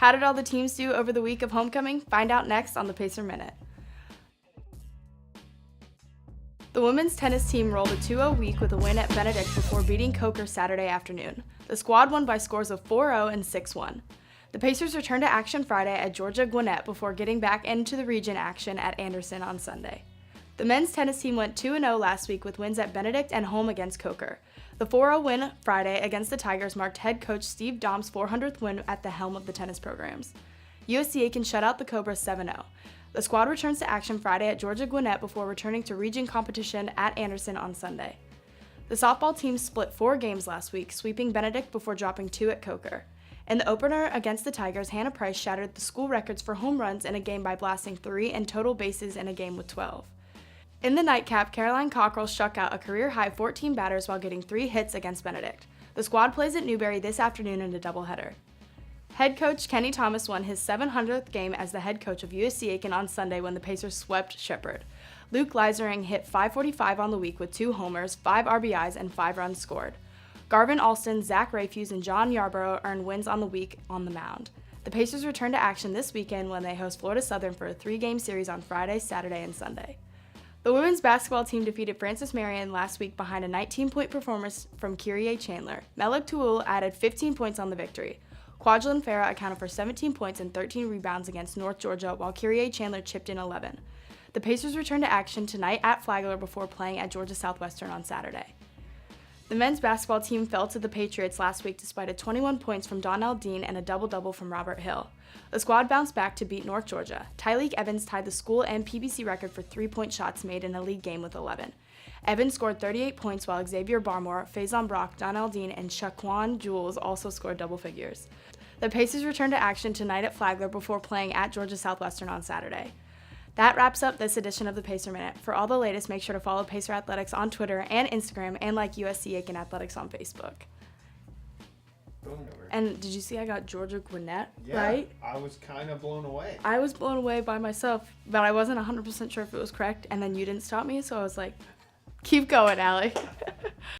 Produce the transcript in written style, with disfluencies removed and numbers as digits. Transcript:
How did all the teams do over the week of homecoming? Find out next on the Pacer Minute. The women's tennis team rolled a 2-0 week with a win at Benedict before beating Coker Saturday afternoon. The squad won by scores of 4-0 and 6-1. The Pacers returned to action Friday at Georgia Gwinnett before getting back into the region action at Anderson on Sunday. The men's tennis team went 2-0 last week with wins at Benedict and home against Coker. The 4-0 win Friday against the Tigers marked head coach Steve Dom's 400th win at the helm of the tennis programs. USC Aiken shut out the Cobras 7-0. The squad returns to action Friday at Georgia Gwinnett before returning to region competition at Anderson on Sunday. The softball team split 4 games last week, sweeping Benedict before dropping 2 at Coker. In the opener against the Tigers, Hannah Price shattered the school records for home runs in a game by blasting 3 and total bases in a game with 12. In the nightcap, Caroline Cockrell struck out a career-high 14 batters while getting 3 hits against Benedict. The squad plays at Newberry this afternoon in a doubleheader. Head coach Kenny Thomas won his 700th game as the head coach of USC Aiken on Sunday when the Pacers swept Shepherd. Luke Leisering hit .545 on the week with 2 homers, 5 RBIs, and 5 runs scored. Garvin Alston, Zach Rayfuse, and John Yarborough earned wins on the week on the mound. The Pacers return to action this weekend when they host Florida Southern for a 3-game series on Friday, Saturday, and Sunday. The women's basketball team defeated Francis Marion last week behind a 19-point performance from Kyrie Chandler. Melik Tuul added 15 points on the victory. Kwajalein Farah accounted for 17 points and 13 rebounds against North Georgia, while Kyrie Chandler chipped in 11. The Pacers return to action tonight at Flagler before playing at Georgia Southwestern on Saturday. The men's basketball team fell to the Patriots last week despite a 21 points from Donnell Dean and a double-double from Robert Hill. The squad bounced back to beat North Georgia. Tyleek Evans tied the school and PBC record for 3-point shots made in a league game with 11. Evans scored 38 points while Xavier Barmore, Faison Brock, Donnell Dean, and Shaquan Jules also scored double figures. The Pacers return to action tonight at Flagler before playing at Georgia Southwestern on Saturday. That wraps up this edition of the Pacer Minute. For all the latest, make sure to follow Pacer Athletics on Twitter and Instagram and like USC Aiken Athletics on Facebook. And did you see I got Georgia Gwinnett right? I was kind of blown away. I was blown away by myself, but I wasn't 100% sure if it was correct, and then you didn't stop me, so I was like, keep going, Allie.